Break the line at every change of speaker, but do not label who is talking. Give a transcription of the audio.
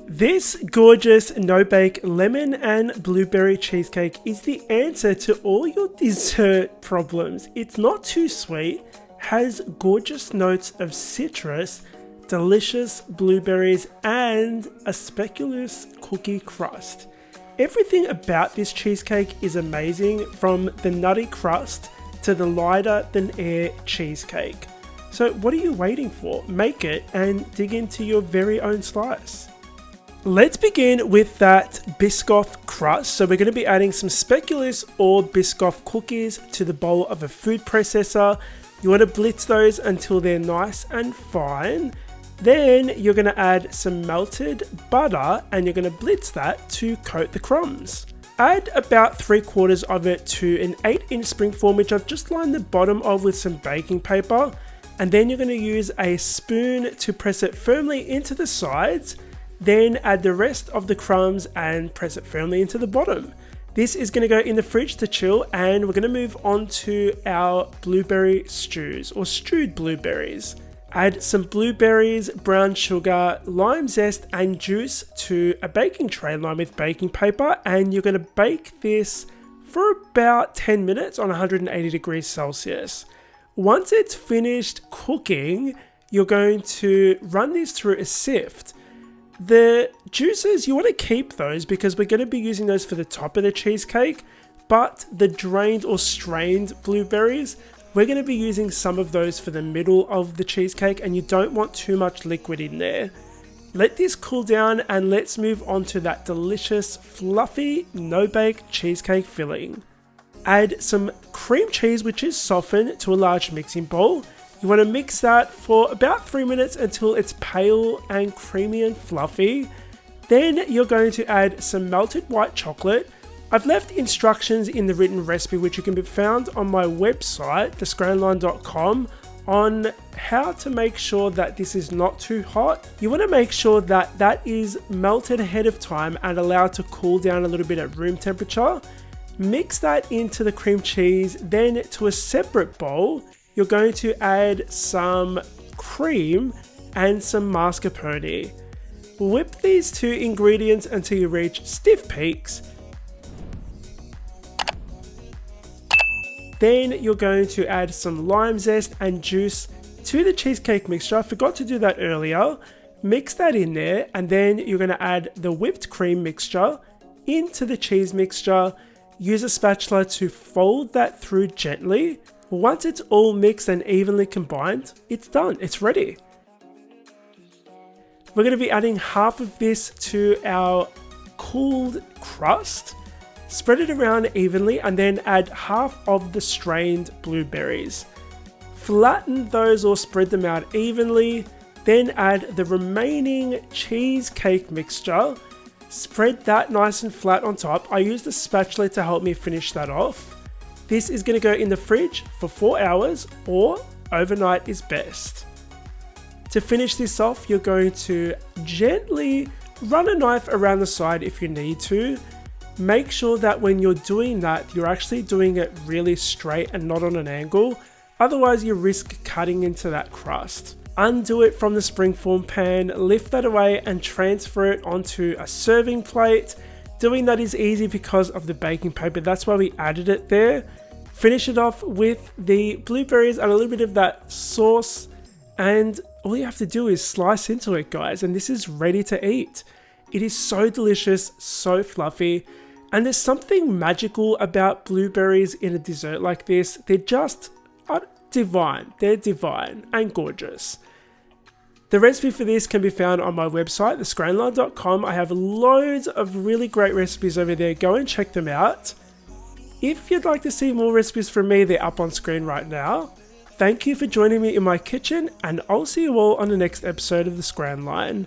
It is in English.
This gorgeous no-bake lemon and blueberry cheesecake is the answer to all your dessert problems. It's not too sweet, has gorgeous notes of citrus, delicious blueberries, and a speculoos cookie crust. Everything about this cheesecake is amazing, from the nutty crust to the lighter than air cheesecake. So what are you waiting for? Make it and dig into your very own slice. Let's begin with that Biscoff crust. So we're going to be adding some speculoos or Biscoff cookies to the bowl of a food processor. You want to blitz those until they're nice and fine. Then you're going to add some melted butter and you're going to blitz that to coat the crumbs. Add about 3/4 of it to an 8-inch springform, which I've just lined the bottom of with some baking paper. And then you're going to use a spoon to press it firmly into the sides. Then add the rest of the crumbs and press it firmly into the bottom. This is going to go in the fridge to chill, and we're going to move on to our blueberry stews or stewed blueberries. Add some blueberries, brown sugar, lime zest and juice to a baking tray lined with baking paper, and you're going to bake this for about 10 minutes on 180 degrees Celsius. Once it's finished cooking, you're going to run this through a sift. The juices, you want to keep those because we're going to be using those for the top of the cheesecake, but the drained or strained blueberries, we're going to be using some of those for the middle of the cheesecake, and you don't want too much liquid in there. Let this cool down and let's move on to that delicious, fluffy, no-bake cheesecake filling. Add some cream cheese, which is softened, to a large mixing bowl. You want to mix that for about 3 minutes until it's pale and creamy and fluffy. Then you're going to add some melted white chocolate. I've left instructions in the written recipe, which you can be found on my website, thescranline.com, on how to make sure that this is not too hot. You want to make sure that that is melted ahead of time and allowed to cool down a little bit at room temperature. Mix that into the cream cheese. Then to a separate bowl, you're going to add some cream and some mascarpone. Whip these two ingredients until you reach stiff peaks. Then you're going to add some lime zest and juice to the cheesecake mixture. I forgot to do that earlier. Mix that in there, and then you're going to add the whipped cream mixture into the cheese mixture. Use a spatula to fold that through gently. Once it's all mixed and evenly combined, it's done, it's ready. We're going to be adding half of this to our cooled crust. Spread it around evenly and then add half of the strained blueberries. Flatten those or spread them out evenly. Then add the remaining cheesecake mixture. Spread that nice and flat on top. I used a spatula to help me finish that off. This is going to go in the fridge for 4 hours, or overnight is best. To finish this off, you're going to gently run a knife around the side if you need to. Make sure that when you're doing that, you're actually doing it really straight and not on an angle. Otherwise, you risk cutting into that crust. Undo it from the springform pan, lift that away and transfer it onto a serving plate. Doing that is easy because of the baking paper, that's why we added it there. Finish it off with the blueberries and a little bit of that sauce, and all you have to do is slice into it, guys, and this is ready to eat. It is so delicious, so fluffy, and there's something magical about blueberries in a dessert like this. They're just divine. They're divine and gorgeous. The recipe for this can be found on my website, thescranline.com. I have loads of really great recipes over there. Go and check them out. If you'd like to see more recipes from me, they're up on screen right now. Thank you for joining me in my kitchen, and I'll see you all on the next episode of The Scran Line.